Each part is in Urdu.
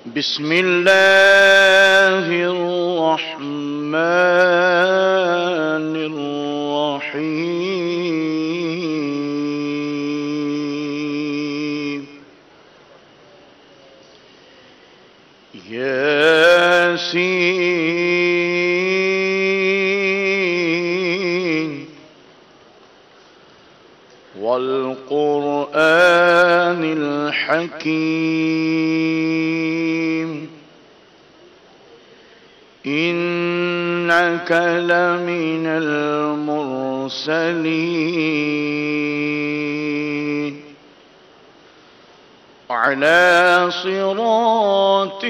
بسم الله الرحمن الرحيم ياسين والقرآن الحكيم إنك لمن المرسلين على صراط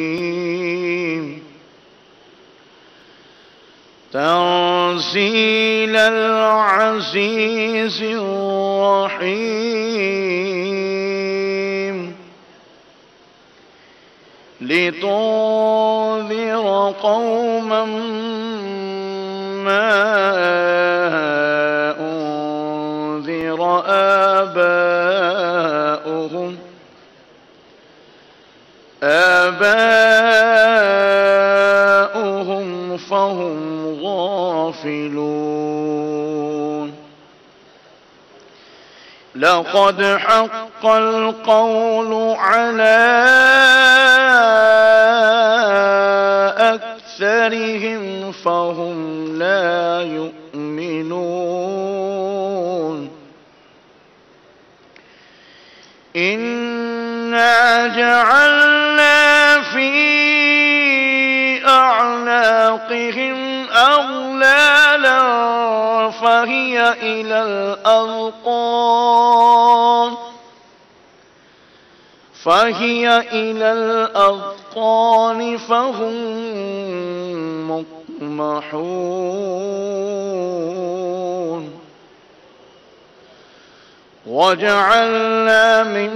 مستقيم تنزيل العزيز الرحيم لتنذر قوما ما أنذر آباؤهم فهم غافلون لقد حق القول على أكثرهم فهم لا يؤمنون إنا جعلنا في أعناقهم أغلالا فهي إلى الأذقان فهم مقمحون وجعلنا من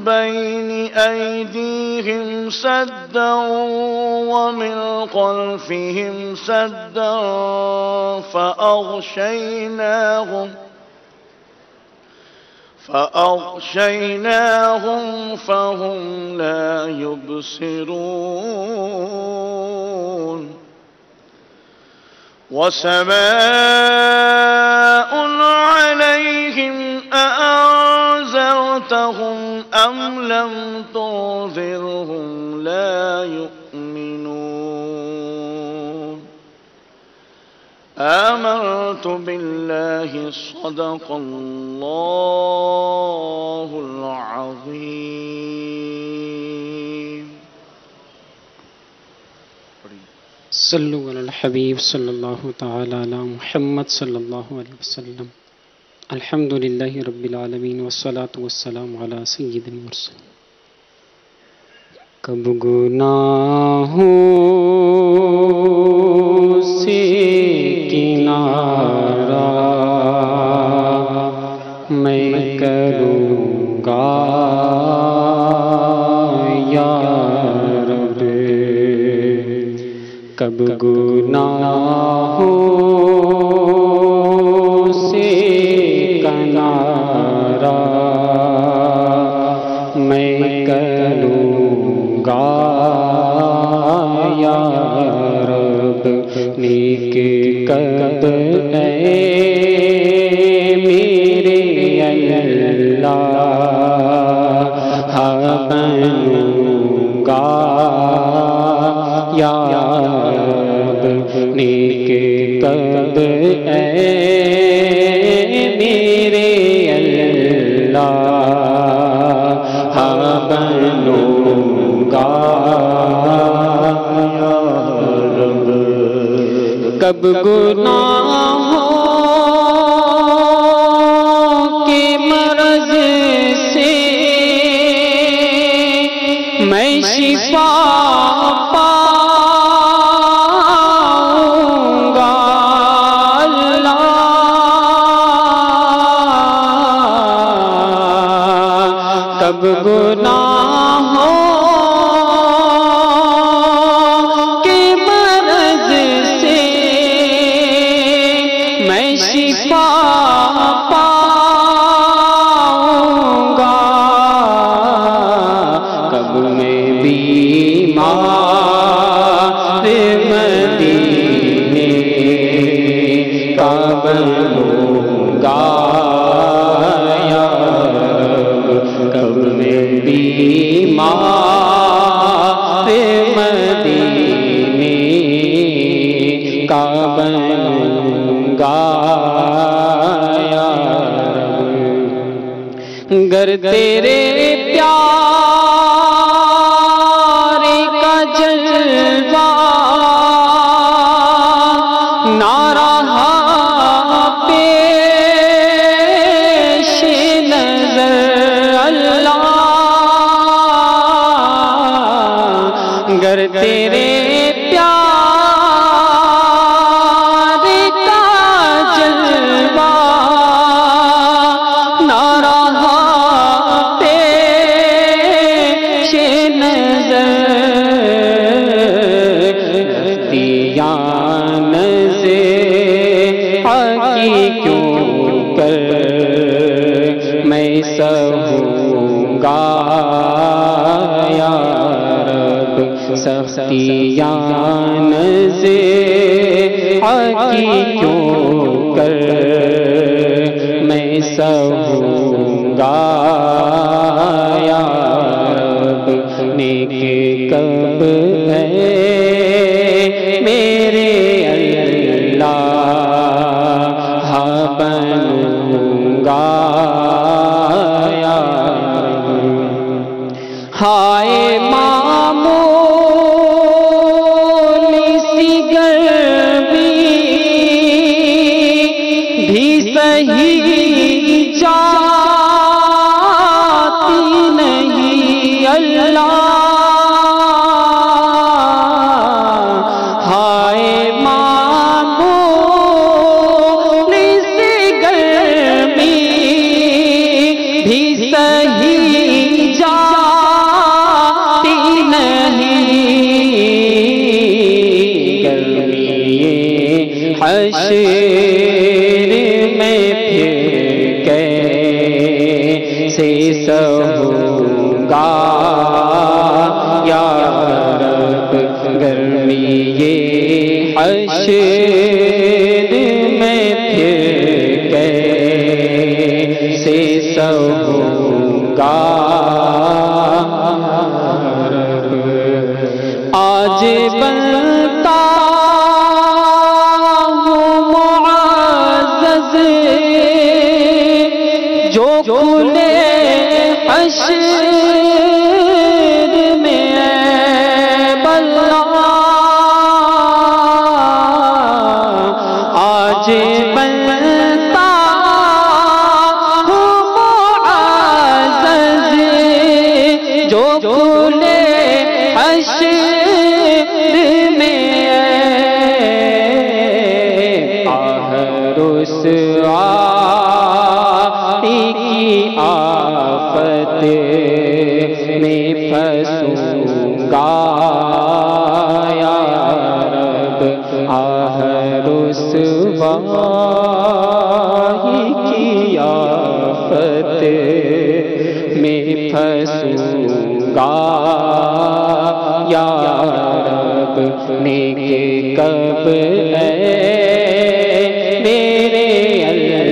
بين أيديهم سدا ومن خلفهم سدا فأغشيناهم فهم لا يبصرون وسواء عليهم أأنذرتهم أم لم تنذرهم لا يؤمنون آمنت بالله صدق الله العظيم صلوا على الحبيب صلى الله تعالى على محمد صلى الله عليه وسلم الحمد لله رب العالمين والصلاة والسلام على سيد المرسلين کب گناہوں سے کنارہ میں کروں گا یا رب کب گناہوں سے کنارہ میں کروں گا یا رب نیک کب اے میرے اللہ بنوں گا یا رب نیک کب اے میرے اللہ بنوں گا یا رب کب گناہوں کے مرض سے میں شفا پاؤں گا اللہ کب گناہوں کے مرض سے میں شفا پاؤں گر تیرے پیار کا جلوہ نہ رہا پیش نظر اللہ، گر تیرے پیار کا جلوہ نہ رہا پیش نظر، دیان سے حقی کیوں کر میں سہوں گا یا رب، سختیان سے حقی کیوں کر میں سہوں گا یا رب، نیک کب ہے میرے اللہ بنوں گا یا رب۔ ہائے معمولی سی گرمی بھی صحیح جاتی نہیں اللہ، ہائے معمولی سی گرمی بھی صحیح جاتی نہیں، گرمی حشر میں پھر کیسے سہوں گا یا رب، گرمی حشر میں پھر کیسے سہوں گا رب، آج بنتا ہوں معزز جو کھلے حشر میں عیب اللہ، آج بنتا ہوں معزز جو کھلے حشر میں آہ رسوائی کی آفت میں پھنسوں گا یا رب، آہ رسوائی کی آفت میں پھنسوں گا یا رب، نیک کب ہے میرے اللہ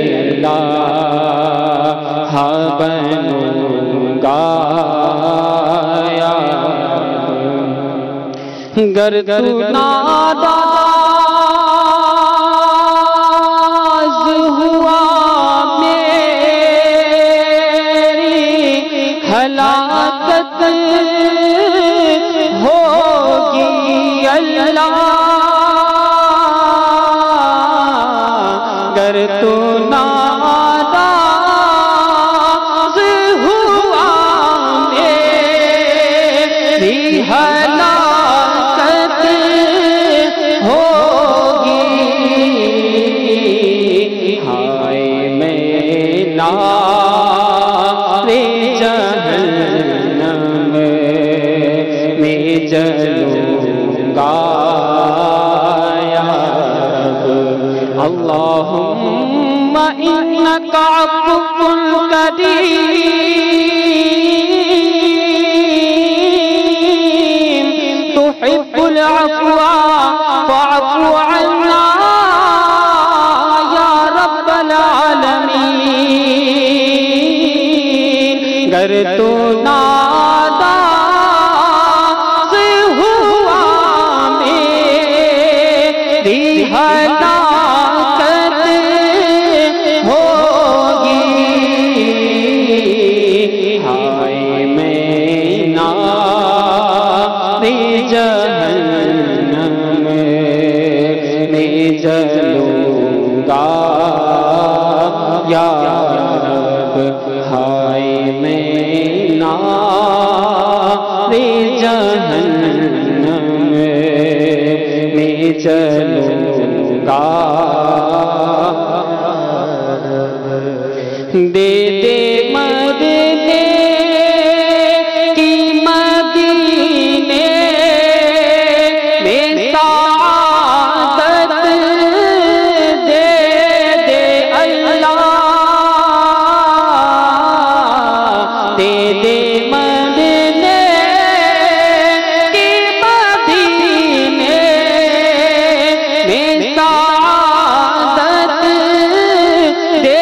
بنوں گا یا رب، گر تو ناراض ہوا میری ہلاکت ہوگی اللہ، گر تو ناراض ہوا میری ہلاکت ہوگی، ہائے میں نارے جہنم میں جلوں گا یا رب، اللہم انکا عفو کریم تحب العفو فاعف عنا یا رب العالمین، گر تو ناراض ہوا میری ہلاکت ہوگی، دے دے مدینے کی مدینے میں سعادت دے دے اللہ دے دے مدینے کی مدینے میں سعادت دے دے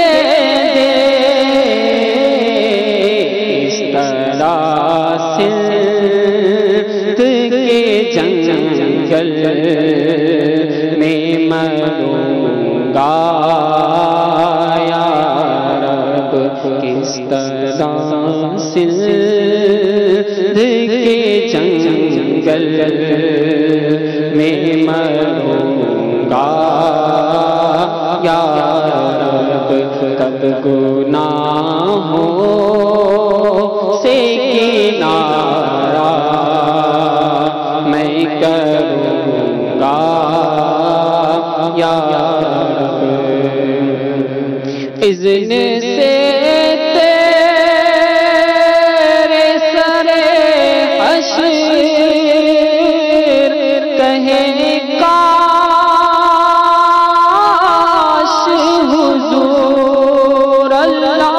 اس طرح سلط کے جنگل میں مروں گا یا رب کس طرح سلط کے جنگل میں مروں گا یا رب کب گناہوں سے کنارہ میں کروں گا یا رب اذن سے تیرے سر حشر کہے کاش حضور اللہ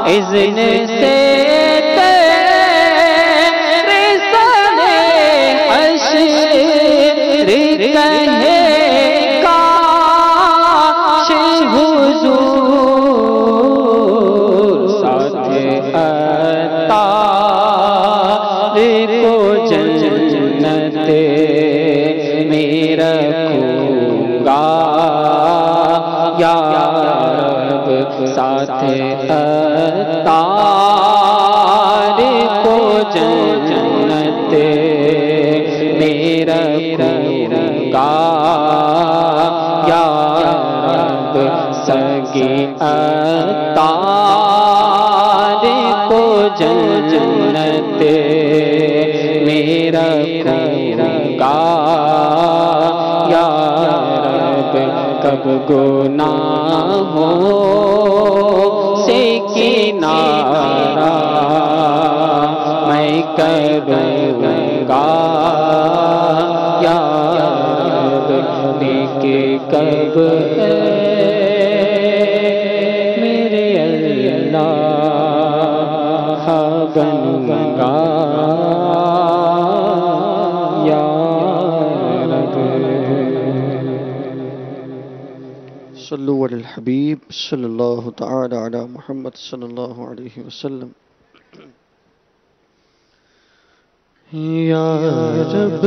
اذن سے تیرے سر حشر کہے کاش حضور ساتھ عطار کو جنت میں رکھوں گا یا رب ساتھ عطار کو جنت میں رکھوں گا یا رب سگے عطار کو جنت میں رکھوں گا یا رب کب گناہوں سے کنارہ میں کروں گا یا رب نیکی کب ہے میرے اللہ بنوں گا یا رب صلو علی الحبیب صلی اللہ تعالی علی محمد صلی اللہ علیہ وسلم یا رب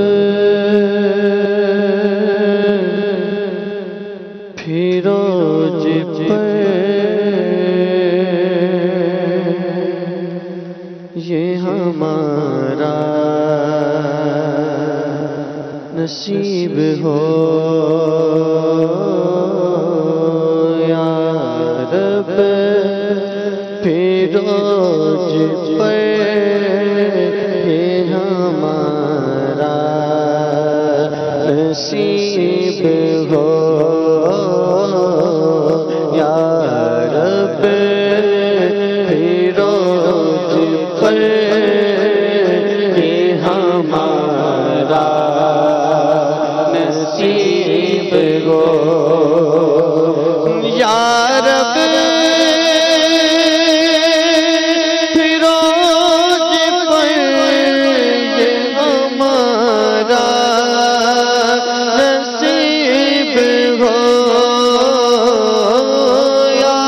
پھروج پر یہ ہمارا نصیب ہو یا رب پھروج پر یہ ہمارا نصیب ہو یا رب پھروج پر یہ ہمارا نصیب ہو یا رب پھروج پر یہ ہمارا نصیب ہو یا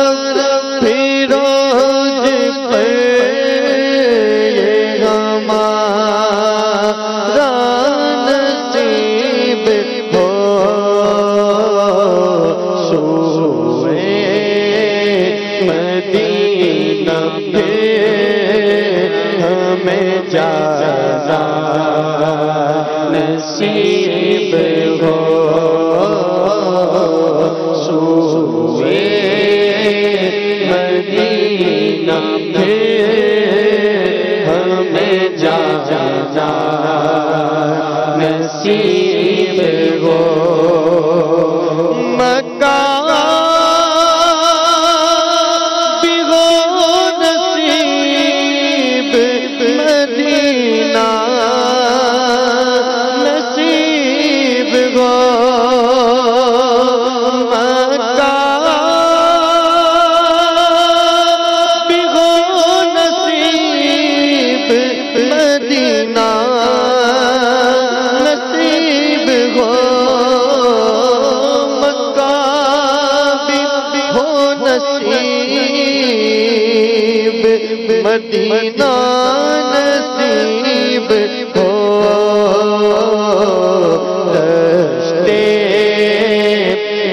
رب پھروج پر یہ ہمارا نصیب ہو سوئے مکہ بھی ہو نصیب مدینہ نصیب ہو مکہ بھی ہو نصیب مدینہ نصیب ہو مکہ بھی ہو نصیب مدینہ نصیب ہو دشتے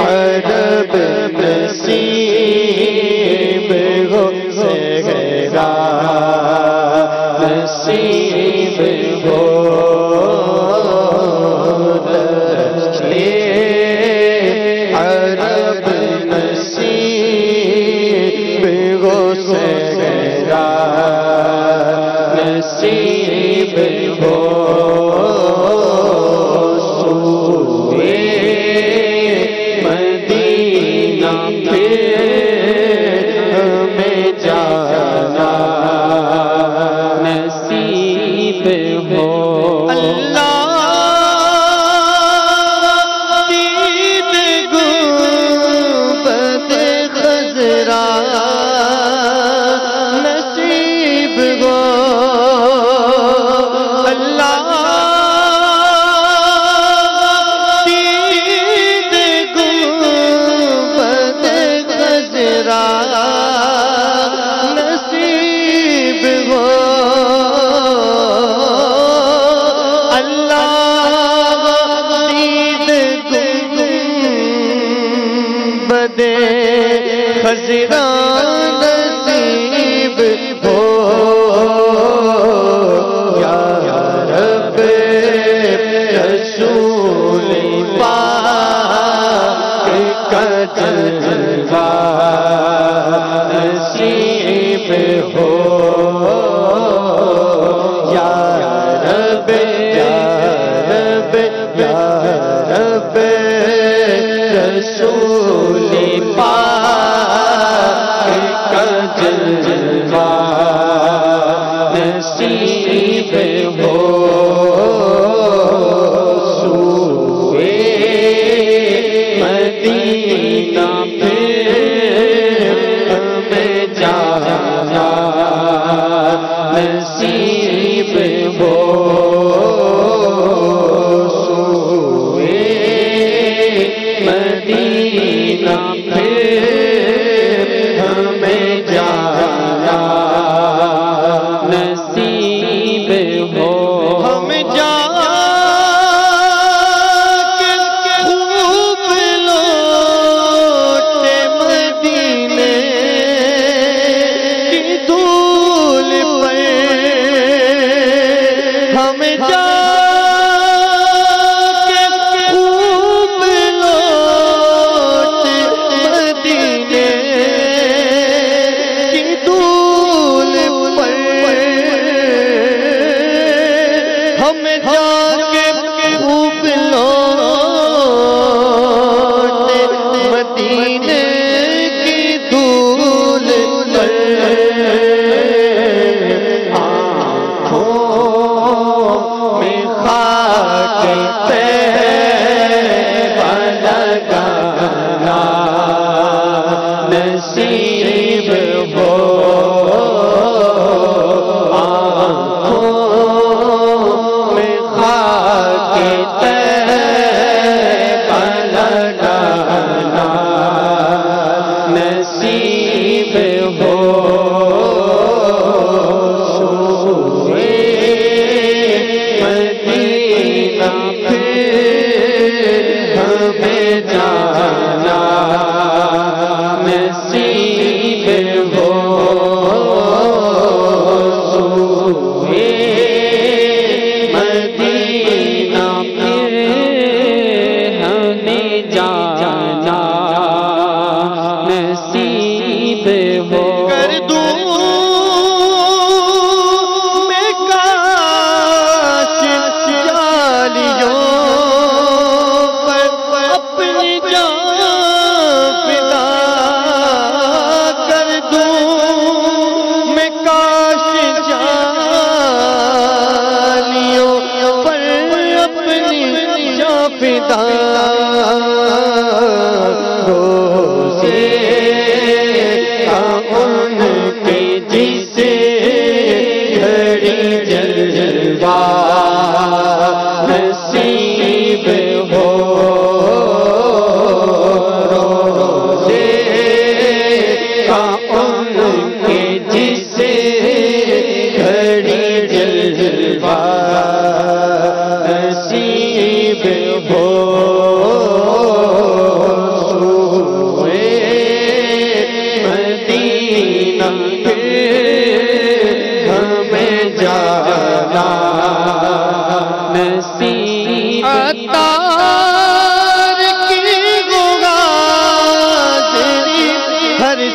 عرب نصیب ہو صحرا نصیب ہو دشتے عرب نصیب ہو صحرا نصیب ہو سوئے مدینہ پھر ہمیں جانا نصیب ہو اللہ دید گنبد خضرا نصیب ہو اللہ دید گنبد خضرا نصیب ہو اللہ دید گنبد خضرا نصیب ہو یا رب رسول پاک کا جلوہ نصیب ہو یا رب یا رب یا رب رسول پاک کا جلوہ نصیب ہو سوئے مدینہ پھر ہمیں جانا نصیب ہو سوئے مدینہ پھر ہمیں جانا نصیب ہو ہم جا کے خوب لوٹے مدینے کی دھول پر ہم جا کے خوب لوٹے مدینے کی دھول پر ہم جا کے خوب لوٹے مدینے کی دھول پر آنکھوں میں خاک طیبہ لگانا نصیب ہو آنکھوں میں خاک طیبہ لگانا نصیب ہو سوئے مدینہ پھر ہمیں جانا نصیب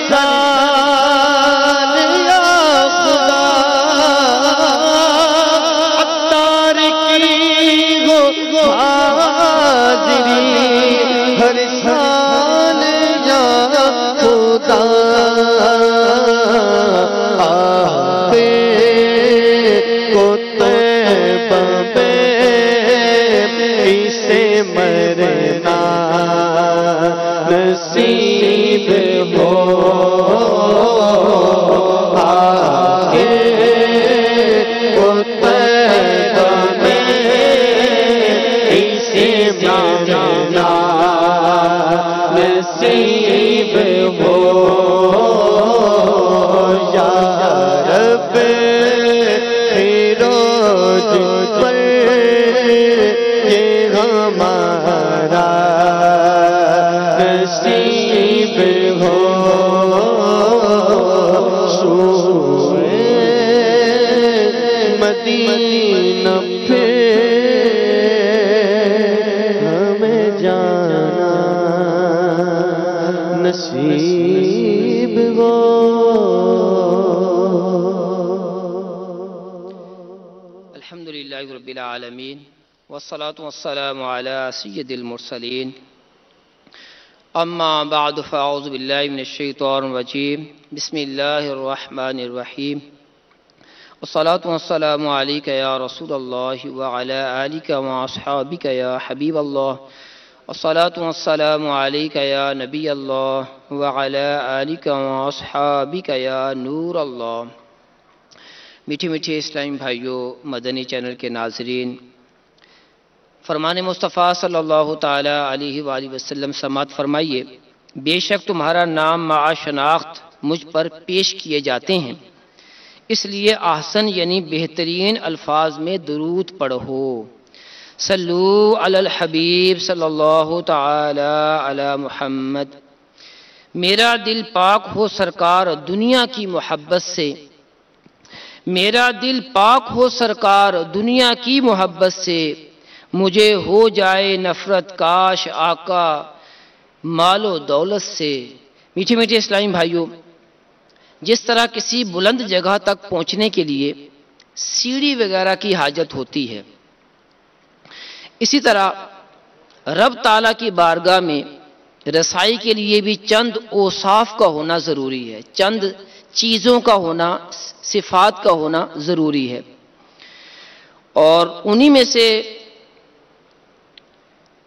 سال یا خدا عطار کی ہو حاضری ہر سال یا خدا مرنا نصیب ہو آخر اسے مرنا نصیب ہو یا رب روز پر ہمارا نصیب ہو سوئے مدینہ پھر ہمیں جانا نصیب ہو. الحمدللہ رب العالمین والصلاة والسلام على سید المرسلین اما بعد فاعوذ باللہ من الشیطان الرجیم بسم اللہ الرحمن الرحیم والصلاة والسلام علیک یا رسول اللہ وعلى آلک واصحابک یا حبیب اللہ والصلاة والسلام علیک یا نبی اللہ وعلى آلک واصحابک یا نور اللہ. میٹھے میٹھے اسلامی بھائیوں، مدنی چینل کے ناظرین، فرمان مصطفیٰ صلی اللہ تعالی علیہ وآلہ وسلم سماعت فرمائیے، بے شک تمہارا نام مع شناخت مجھ پر پیش کیے جاتے ہیں، اس لیے احسن یعنی بہترین الفاظ میں درود پڑھو. صلو علی الحبیب صلی اللہ تعالی علی محمد. میرا دل پاک ہو سرکار دنیا کی محبت سے، میرا دل پاک ہو سرکار دنیا کی محبت سے، مجھے ہو جائے نفرت کاش آقا مال و دولت سے. میٹھے میٹھے اسلامی بھائیوں، جس طرح کسی بلند جگہ تک پہنچنے کے لیے سیڑھی وغیرہ کی حاجت ہوتی ہے، اسی طرح رب تعالیٰ کی بارگاہ میں رسائی کے لیے بھی چند اوصاف کا ہونا ضروری ہے، چند چیزوں کا ہونا، صفات کا ہونا ضروری ہے. اور انہی میں سے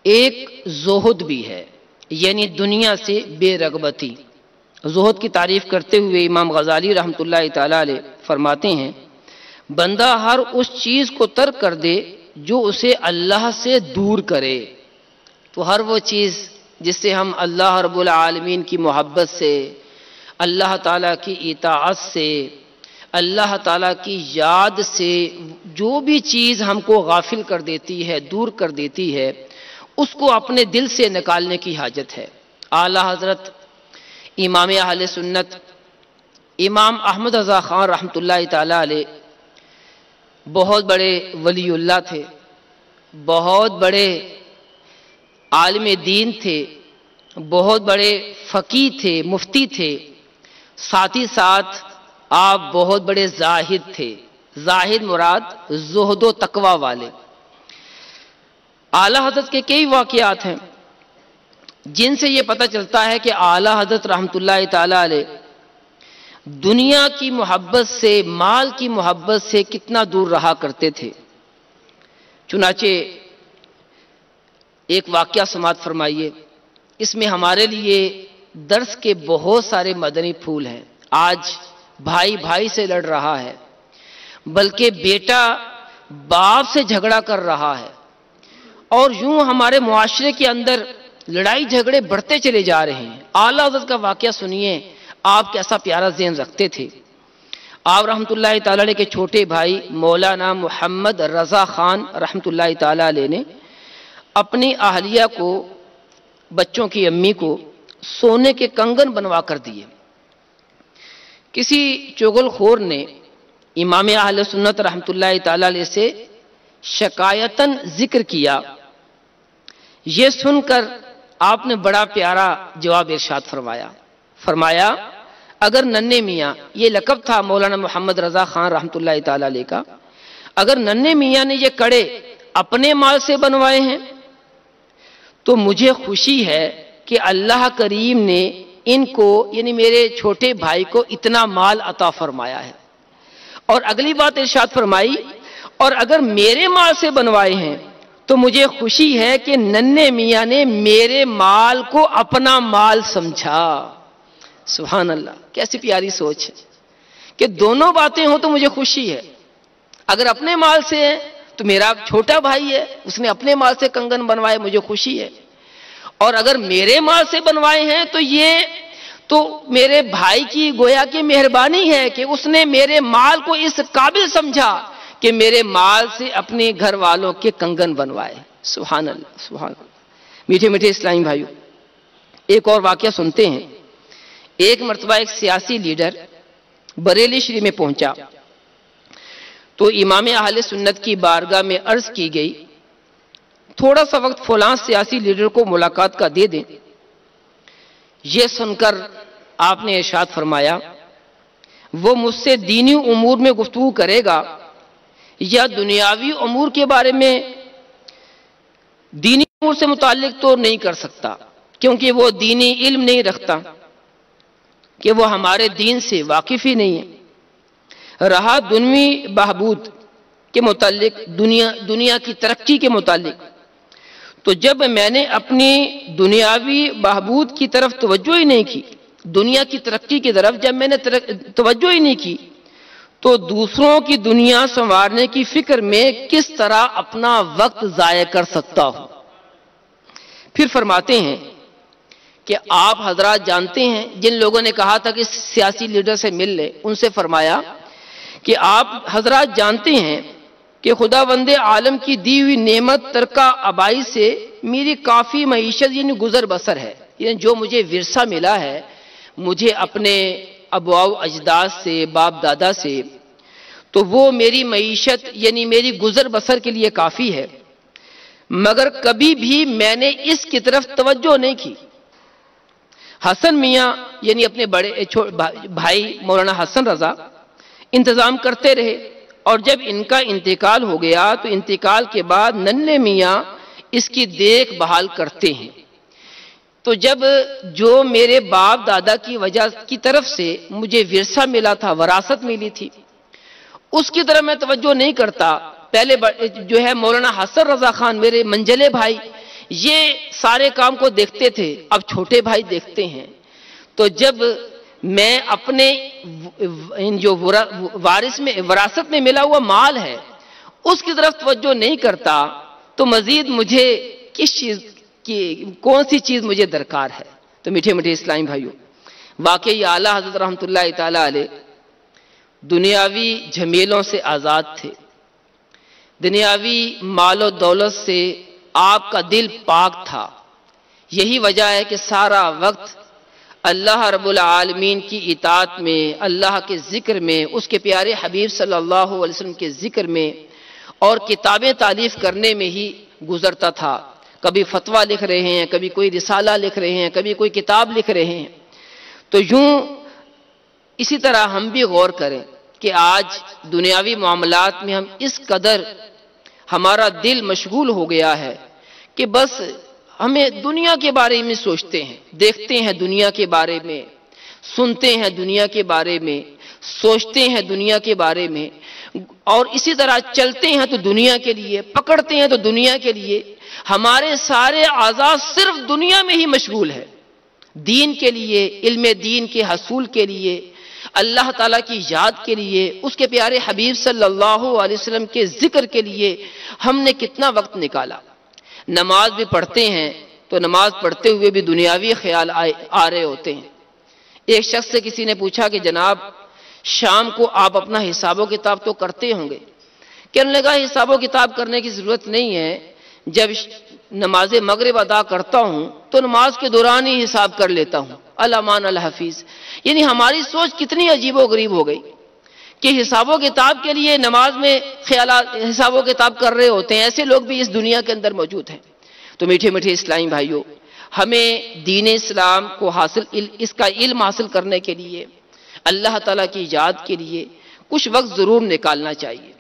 ایک زہد بھی ہے، یعنی دنیا سے بے رغبتی. زہد کی تعریف کرتے ہوئے امام غزالی رحمۃ اللہ تعالیٰ علیہ فرماتے ہیں، بندہ ہر اس چیز کو ترک کر دے جو اسے اللہ سے دور کرے. تو ہر وہ چیز جس سے ہم اللہ رب العالمین کی محبت سے، اللہ تعالیٰ کی اطاعت سے، اللہ تعالیٰ کی یاد سے جو بھی چیز ہم کو غافل کر دیتی ہے، دور کر دیتی ہے، اس کو اپنے دل سے نکالنے کی حاجت ہے. اعلیٰ حضرت امام اہل سنت امام احمد رضا خان رحمۃ اللہ تعالیٰ علیہ بہت بڑے ولی اللہ تھے، بہت بڑے عالم دین تھے، بہت بڑے فقیہ تھے، مفتی تھے، ساتھ ہی ساتھ آپ بہت بڑے زاہد تھے. زاہد مراد زہد و تقوی والے. اعلیٰ حضرت کے کئی واقعات ہیں جن سے یہ پتہ چلتا ہے کہ اعلیٰ حضرت رحمۃ اللہ تعالیٰ علیہ دنیا کی محبت سے، مال کی محبت سے کتنا دور رہا کرتے تھے. چنانچہ ایک واقعہ سماعت فرمائیے، اس میں ہمارے لیے درس کے بہت سارے مدنی پھول ہیں. آج بھائی بھائی سے لڑ رہا ہے، بلکہ بیٹا باپ سے جھگڑا کر رہا ہے، اور یوں ہمارے معاشرے کے اندر لڑائی جھگڑے بڑھتے چلے جا رہے ہیں. اعلیٰ حضرت کا واقعہ سنیے، آپ کیسا پیارا ذہن رکھتے تھے. آپ رحمۃ اللہ تعالیٰ علیہ کے چھوٹے بھائی مولانا محمد رضا خان رحمۃ اللہ تعالیٰ علیہ نے اپنی اہلیہ کو، بچوں کی امی کو سونے کے کنگن بنوا کر دیے. کسی چغل خور نے امام اہل سنت رحمۃ اللہ تعالیٰ علیہ سے شکایتاً ذکر کیا. یہ سن کر آپ نے بڑا پیارا جواب ارشاد فرمایا. اگر ننھے میاں، یہ لقب تھا مولانا محمد رضا خان رحمۃ اللہ تعالی علیہ کا، اگر ننھے میاں نے یہ کڑے اپنے مال سے بنوائے ہیں تو مجھے خوشی ہے کہ اللہ کریم نے ان کو یعنی میرے چھوٹے بھائی کو اتنا مال عطا فرمایا ہے۔ اور اگلی بات ارشاد فرمائی، اور اگر میرے مال سے بنوائے ہیں تو مجھے خوشی ہے کہ ننھے میاں نے میرے مال کو اپنا مال سمجھا۔ سبحان اللہ، کیسی پیاری سوچ ہے کہ دونوں باتیں ہوں تو مجھے خوشی ہے۔ اگر اپنے مال سے ہے تو میرا چھوٹا بھائی ہے، اس نے اپنے مال سے کنگن بنوائے، مجھے خوشی ہے۔ اور اگر میرے مال سے بنوائے ہیں تو یہ تو میرے بھائی کی گویا کی مہربانی ہے کہ اس نے میرے مال کو اس قابل سمجھا کہ میرے مال سے اپنے گھر والوں کے کنگن بنوائے۔ سبحان اللہ، سبحان اللہ۔ میٹھے میٹھے اسلامی بھائیو، ایک اور واقعہ سنتے ہیں۔ ایک مرتبہ ایک سیاسی لیڈر بریلی شریف میں پہنچا تو امام اہل سنت کی بارگاہ میں عرض کی گئی، تھوڑا سا وقت فلاں سیاسی لیڈر کو ملاقات کا دے دیں۔ یہ سن کر آپ نے ارشاد فرمایا، وہ مجھ سے دینی امور میں گفتگو کرے گا یا دنیاوی امور کے بارے میں؟ دینی امور سے متعلق تو نہیں کر سکتا کیونکہ وہ دینی علم نہیں رکھتا، کہ وہ ہمارے دین سے واقف ہی نہیں ہے۔ رہا دنیوی بہبود کے متعلق، دنیا کی ترقی کے متعلق، تو جب میں نے اپنی دنیاوی بہبود کی طرف توجہ ہی نہیں کی، دنیا کی ترقی کی طرف جب میں نے توجہ ہی نہیں کی، تو دوسروں کی دنیا سنوارنے کی فکر میں کس طرح اپنا وقت ضائع کر سکتا ہوں؟ پھر فرماتے ہیں کہ آپ حضرات جانتے ہیں، جن لوگوں نے کہا تھا کہ سیاسی لیڈر سے مل لے، ان سے فرمایا کہ آپ حضرات جانتے ہیں کہ خداوند عالم کی دی ہوئی نعمت ترکہ آبائی سے میری کافی معیشت یعنی گزر بسر ہے، یعنی جو مجھے ورثہ ملا ہے مجھے اپنے اباء و اجداد سے، باپ دادا سے، تو وہ میری معیشت یعنی میری گزر بسر کے لیے کافی ہے، مگر کبھی بھی میں نے اس کی طرف توجہ نہیں کی۔ حسن میاں یعنی اپنے بڑے بھائی مولانا حسن رضا انتظام کرتے رہے، اور جب ان کا انتقال ہو گیا تو انتقال کے بعد ننھے میاں اس کی دیکھ بھال کرتے ہیں۔ تو جب جو میرے باپ دادا کی وجہ کی طرف سے مجھے ورثہ ملا تھا، وراثت ملی تھی، اس کی طرف میں توجہ نہیں کرتا۔ پہلے جو ہے مولانا حسن رضا خان میرے منجلے بھائی، یہ سارے کام کو دیکھتے تھے، اب چھوٹے بھائی دیکھتے ہیں۔ تو جب میں اپنے جو وراثت میں ملا ہوا مال ہے اس کی طرف توجہ نہیں کرتا تو مزید مجھے کس چیز کی، کون سی چیز مجھے درکار ہے؟ تو میٹھے میٹھے اسلامی بھائیوں، واقعی اعلیٰ حضرت رحمۃ اللہ تعالی علیہ دنیاوی جھمیلوں سے آزاد تھے، دنیاوی مال و دولت سے آپ کا دل پاک تھا۔ یہی وجہ ہے کہ سارا وقت اللہ رب العالمین کی اطاعت میں، اللہ کے ذکر میں، اس کے پیارے حبیب صلی اللہ علیہ وسلم کے ذکر میں اور کتابیں تالیف کرنے میں ہی گزرتا تھا۔ کبھی فتویٰ لکھ رہے ہیں، کبھی کوئی رسالہ لکھ رہے ہیں، کبھی کوئی کتاب لکھ رہے ہیں۔ تو یوں اسی طرح ہم بھی غور کریں کہ آج دنیاوی معاملات میں ہم اس قدر ہمارا دل مشغول ہو گیا ہے کہ بس ہمیں دنیا کے بارے میں سوچتے ہیں، دیکھتے ہیں دنیا کے بارے میں، سنتے ہیں دنیا کے بارے میں، سوچتے ہیں دنیا کے بارے میں، اور اسی طرح چلتے ہیں تو دنیا کے لیے، پکڑتے ہیں تو دنیا کے لیے۔ ہمارے سارے اعضاء صرف دنیا میں ہی مشغول ہے، دین کے لیے، علم دین کے حصول کے لیے، اللہ تعالیٰ کی یاد کے لیے، اس کے پیارے حبیب صلی اللہ علیہ وسلم کے ذکر کے لیے ہم نے کتنا وقت نکالا۔ نماز بھی پڑھتے ہیں تو نماز پڑھتے ہوئے بھی دنیاوی خیال آ رہے ہوتے ہیں۔ ایک شخص سے کسی نے پوچھا کہ جناب شام کو آپ اپنا حساب و کتاب تو کرتے ہوں گے؟ کہنے لگا حساب و کتاب کرنے کی ضرورت نہیں ہے، جب نماز مغرب ادا کرتا ہوں تو نماز کے دوران ہی حساب کر لیتا ہوں، الامان الحفیظ۔ یعنی ہماری سوچ کتنی عجیب و غریب ہو گئی کہ حساب و کتاب کے لیے نماز میں خیالات حساب و کتاب کر رہے ہوتے ہیں۔ ایسے لوگ بھی اس دنیا کے اندر موجود ہیں۔ تو میٹھے میٹھے اسلامی بھائیوں، ہمیں دین اسلام کو اس کا علم حاصل کرنے کے لیے اللہ تعالیٰ کی یاد کے لیے کچھ وقت ضرور نکالنا چاہیے۔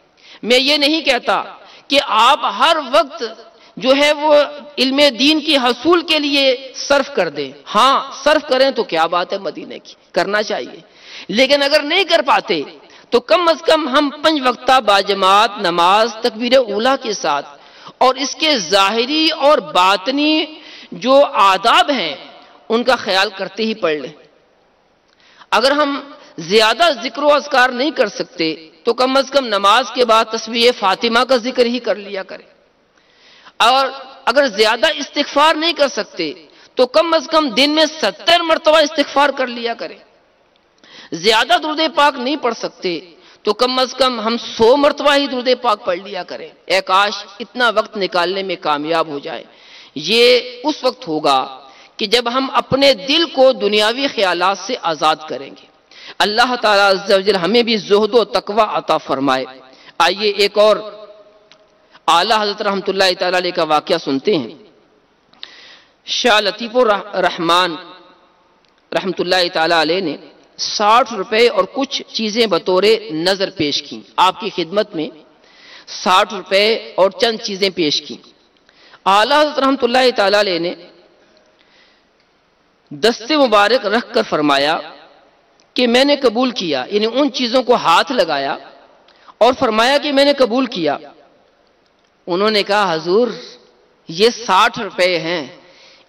میں یہ نہیں کہتا کہ آپ ہر وقت جو ہے وہ علم دین کی حصول کے لیے صرف کر دیں، ہاں صرف کریں تو کیا بات ہے، مدینے کی کرنا چاہیے، لیکن اگر نہیں کر پاتے تو کم از کم ہم 5 وقتہ باجماعت نماز تکبیر اولیٰ کے ساتھ اور اس کے ظاہری اور باطنی جو آداب ہیں ان کا خیال کرتے ہی پڑھ لیں۔ اگر ہم زیادہ ذکر و اذکار نہیں کر سکتے تو کم از کم نماز کے بعد تسبیح فاطمہ کا ذکر ہی کر لیا کریں، اور اگر زیادہ استغفار نہیں کر سکتے تو کم از کم دن میں 70 مرتبہ استغفار کر لیا کریں۔ زیادہ درود پاک نہیں پڑھ سکتے تو کم از کم ہم 100 مرتبہ ہی درود پاک پڑھ لیا کریں۔ اے کاش اتنا وقت نکالنے میں کامیاب ہو جائے۔ یہ اس وقت ہوگا کہ جب ہم اپنے دل کو دنیاوی خیالات سے آزاد کریں گے۔ اللہ تعالیٰ عز و جل ہمیں بھی زہد و تقوی عطا فرمائے۔ آئیے ایک اور اعلیٰ حضرت رحمۃ اللہ تعالیٰ علیہ کا واقعہ سنتے ہیں۔ شاہ لطیف الرحمان رحمۃ اللہ تعالیٰ علیہ نے 60 روپے اور کچھ چیزیں بطور نظر پیش کی، آپ کی خدمت میں 60 روپے اور چند چیزیں پیش کی۔ اعلیٰ حضرت رحمۃ اللہ تعالیٰ علیہ نے دست مبارک رکھ کر فرمایا کہ میں نے قبول کیا، یعنی ان چیزوں کو ہاتھ لگایا اور فرمایا کہ میں نے قبول کیا۔ انہوں نے کہا حضور یہ 60 روپے ہیں،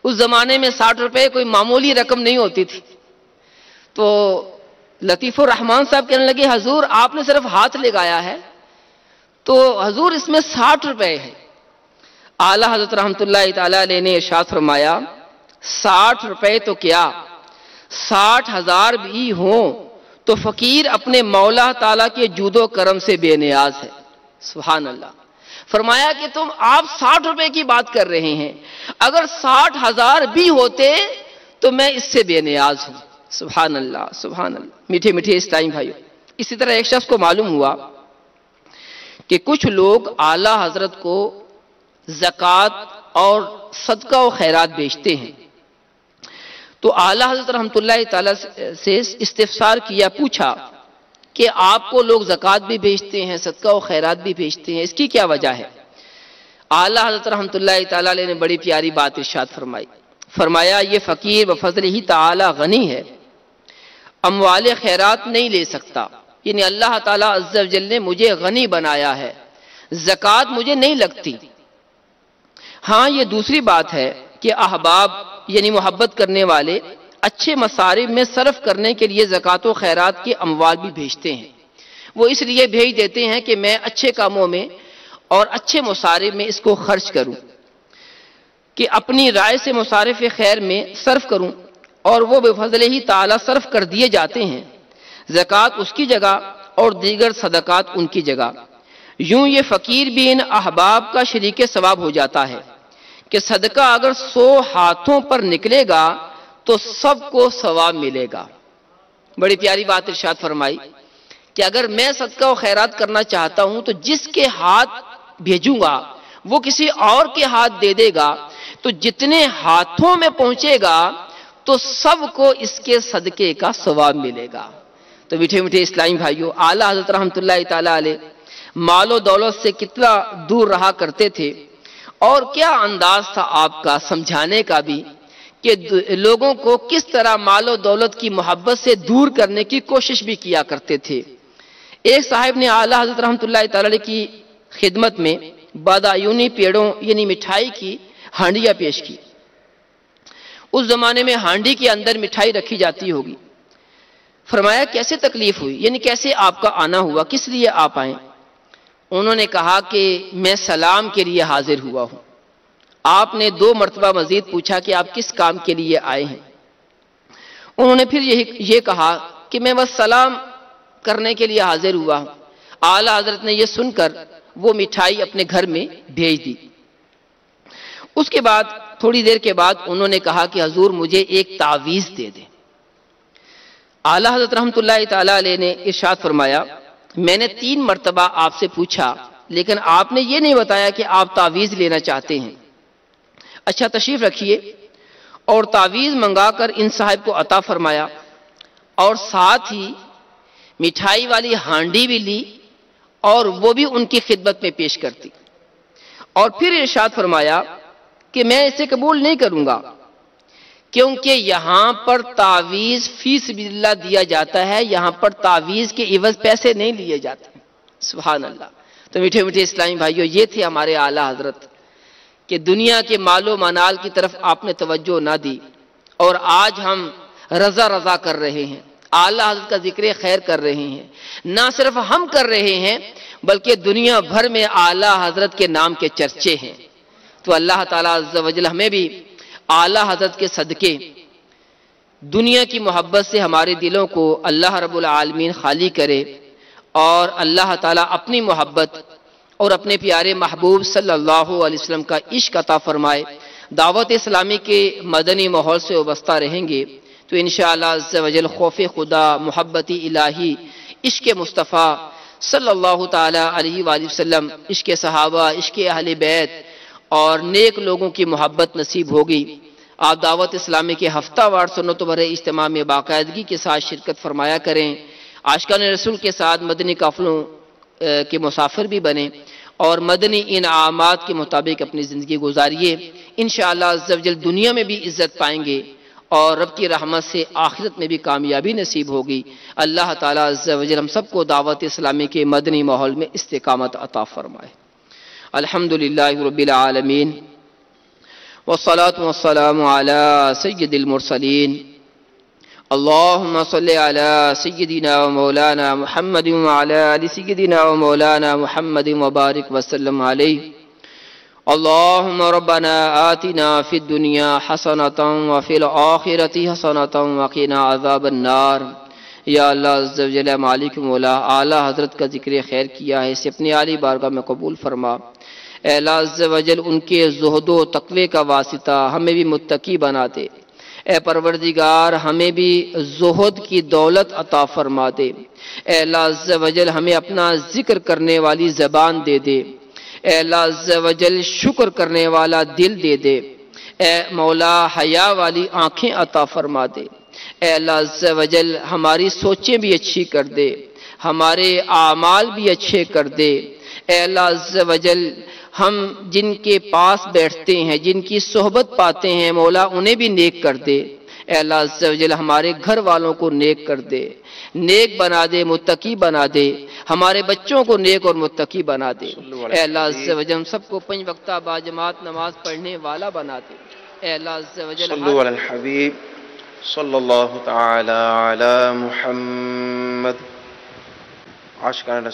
اس زمانے میں 60 روپے کوئی معمولی رقم نہیں ہوتی تھی۔ تو لطیف الرحمان صاحب کہنے لگے حضور آپ نے صرف ہاتھ لگایا ہے، تو حضور اس میں 60 روپے ہیں۔ اعلیٰ حضرت رحمۃ اللہ تعالیٰ علیہ نے ارشاد فرمایا 60 روپے تو کیا 60,000 بھی ہوں تو فقیر اپنے مولا تعالیٰ کے جود و کرم سے بے نیاز ہے۔ سبحان اللہ۔ فرمایا کہ آپ 60 روپے کی بات کر رہے ہیں، اگر 60,000 بھی ہوتے تو میں اس سے بے نیاز ہوں۔ سبحان اللہ سبحان اللہ۔ میٹھے میٹھے اسلام بھائیو، اسی طرح ایک شخص کو معلوم ہوا کہ کچھ لوگ اعلیٰ حضرت کو زکوٰۃ اور صدقہ و خیرات بیچتے ہیں، تو اعلیٰ حضرت رحمۃ اللہ تعالیٰ سے استفسار کیا، پوچھا کہ آپ کو لوگ زکوٰۃ بھی بھیجتے ہیں، صدقہ و خیرات بھی بھیجتے ہیں، اس کی کیا وجہ ہے؟ اعلیٰ حضرت رحمۃ اللہ تعالیٰ علیہ نے بڑی پیاری بات ارشاد فرمائی، فرمایا یہ فقیر بفضل ہی تعالی غنی ہے، اموال خیرات نہیں لے سکتا، یعنی اللہ تعالیٰ عز و جل نے مجھے غنی بنایا ہے، زکوٰۃ مجھے نہیں لگتی۔ ہاں یہ دوسری بات ہے کہ احباب یعنی محبت کرنے والے اچھے مصارف میں صرف کرنے کے لیے زکوٰۃ و خیرات کے اموال بھی بھیجتے ہیں، وہ اس لیے بھیج دیتے ہیں کہ میں اچھے کاموں میں اور اچھے مصارف میں اس کو خرچ کروں، کہ اپنی رائے سے مصارف خیر میں صرف کروں، اور وہ بفضل ہی تعالیٰ صرف کر دیے جاتے ہیں، زکوٰۃ اس کی جگہ اور دیگر صدقات ان کی جگہ۔ یوں یہ فقیر بھی ان احباب کا شریک ثواب ہو جاتا ہے کہ صدقہ اگر 100 ہاتھوں پر نکلے گا تو سب کو ثواب ملے گا۔ بڑی پیاری بات ارشاد فرمائی کہ اگر میں صدقہ و خیرات کرنا چاہتا ہوں تو جس کے ہاتھ بھیجوں گا وہ کسی اور کے ہاتھ دے دے گا، تو جتنے ہاتھوں میں پہنچے گا تو سب کو اس کے صدقے کا ثواب ملے گا۔ تو میٹھے میٹھے اسلامی بھائیوں، اعلیٰ حضرت رحمۃ اللہ تعالیٰ علیہ مال و دولت سے کتنا دور رہا کرتے تھے، اور کیا انداز تھا آپ کا سمجھانے کا بھی کہ لوگوں کو کس طرح مال و دولت کی محبت سے دور کرنے کی کوشش بھی کیا کرتے تھے۔ ایک صاحب نے اعلیٰ حضرت رحمۃ اللہ تعالی کی خدمت میں بادایونی پیڑوں یعنی مٹھائی کی ہانڈیاں پیش کی۔ اس زمانے میں ہانڈی کے اندر مٹھائی رکھی جاتی ہوگی۔ فرمایا کیسے تکلیف ہوئی، یعنی کیسے آپ کا آنا ہوا، کس لیے آپ آئیں؟ انہوں نے کہا کہ میں سلام کے لیے حاضر ہوا ہوں۔ آپ نے 2 مرتبہ مزید پوچھا کہ آپ کس کام کے لیے آئے ہیں؟ انہوں نے پھر یہ کہا کہ میں بس سلام کرنے کے لیے حاضر ہوا ہوں۔ اعلیٰ حضرت نے یہ سن کر وہ مٹھائی اپنے گھر میں بھیج دی۔ اس کے بعد تھوڑی دیر کے بعد انہوں نے کہا کہ حضور مجھے ایک تعویذ دے دیں۔ اعلیٰ حضرت رحمۃ اللہ تعالیٰ علیہ نے ارشاد فرمایا میں نے 3 مرتبہ آپ سے پوچھا لیکن آپ نے یہ نہیں بتایا کہ آپ تعویذ لینا چاہتے ہیں۔ اچھا تشریف رکھیے، اور تعویذ منگا کر ان صاحب کو عطا فرمایا، اور ساتھ ہی مٹھائی والی ہانڈی بھی لی اور وہ بھی ان کی خدمت میں پیش کرتی، اور پھر ارشاد فرمایا کہ میں اسے قبول نہیں کروں گا کیونکہ یہاں پر تعویذ فی سبیل اللہ دیا جاتا ہے، یہاں پر تعویذ کے عوض پیسے نہیں لیے جاتے۔ سبحان اللہ۔ تو میٹھے میٹھے اسلامی بھائیوں، یہ تھے ہمارے اعلیٰ حضرت کہ دنیا کے مال و منال کی طرف آپ نے توجہ نہ دی، اور آج ہم رضا رضا کر رہے ہیں، اعلیٰ حضرت کا ذکر خیر کر رہے ہیں۔ نہ صرف ہم کر رہے ہیں بلکہ دنیا بھر میں اعلیٰ حضرت کے نام کے چرچے ہیں۔ تو اللہ تعالیٰ عز و جل ہمیں بھی اعلیٰ حضرت کے صدقے دنیا کی محبت سے ہمارے دلوں کو اللہ رب العالمین خالی کرے، اور اللہ تعالیٰ اپنی محبت اور اپنے پیارے محبوب صلی اللہ علیہ وسلم کا عشق عطا فرمائے۔ دعوت اسلامی کے مدنی ماحول سے وابستہ رہیں گے تو انشاءاللہ عز و جل خوف خدا، محبت الہی، عشق مصطفیٰ صلی اللہ تعالیٰ علیہ وآلہ وسلم، عشق صحابہ، عشق اہل بیت اور نیک لوگوں کی محبت نصیب ہوگی۔ آپ دعوت اسلامی کے ہفتہ وار سنت و بھرے اجتماع میں باقاعدگی کے ساتھ شرکت فرمایا کریں، عاشقان رسول کے ساتھ مدنی قافلوں کے مسافر بھی بنیں، اور مدنی انعامات کے مطابق اپنی زندگی گزاریے۔ انشاءاللہ عز و جل دنیا میں بھی عزت پائیں گے اور رب کی رحمت سے آخرت میں بھی کامیابی نصیب ہوگی۔ اللہ تعالیٰ عز و جل ہم سب کو دعوت اسلامی کے مدنی ماحول میں استقامت عطا فرمائے۔ الحمدللہ رب العالمین، والصلاة والسلام على سید المرسلین، اللہم صلی علی سیدنا و مولانا محمد وعلی آل سیدنا و مولانا محمد وبارک وسلم علیہ۔ اللہم ربنا آتنا فی الدنیا حسنۃ وفی الآخرۃ حسنۃ وقنا عذاب النار۔ یا اللہ عز و جل مالک مولا، اعلیٰ حضرت کا ذکر خیر کیا ہے، اسے اپنی عالی بارگاہ میں قبول فرما۔ اے اللہ عز و جل ان کے زہد و تقوی کا واسطہ ہمیں بھی متقی بنا دے۔ اے پروردگار ہمیں بھی زہد کی دولت عطا فرما دے۔ اے اللہ عز و جل ہمیں اپنا ذکر کرنے والی زبان دے دے۔ اے اللہ عز و جل شکر کرنے والا دل دے دے۔ اے مولا حیا والی آنکھیں عطا فرما دے۔ اے اللہ عز و جل ہماری سوچیں بھی اچھی کر دے، ہمارے اعمال بھی اچھے کر دے۔ اے اللہ عز و جل ہم جن کے پاس بیٹھتے ہیں، جن کی صحبت پاتے ہیں، مولا انہیں بھی نیک کر دے۔ اے اللہ عز و جل ہمارے گھر والوں کو نیک کر دے، نیک بنا دے، متقی بنا دے، ہمارے بچوں کو نیک اور متقی بنا دے۔ اے اللہ عز و جل ہم سب کو 5 وقتہ باجماعت نماز پڑھنے والا بنا دے۔ اے اللہ عز و جل صلو علی الحبیب صلی اللہ تعالی علی محمد۔ عاشقان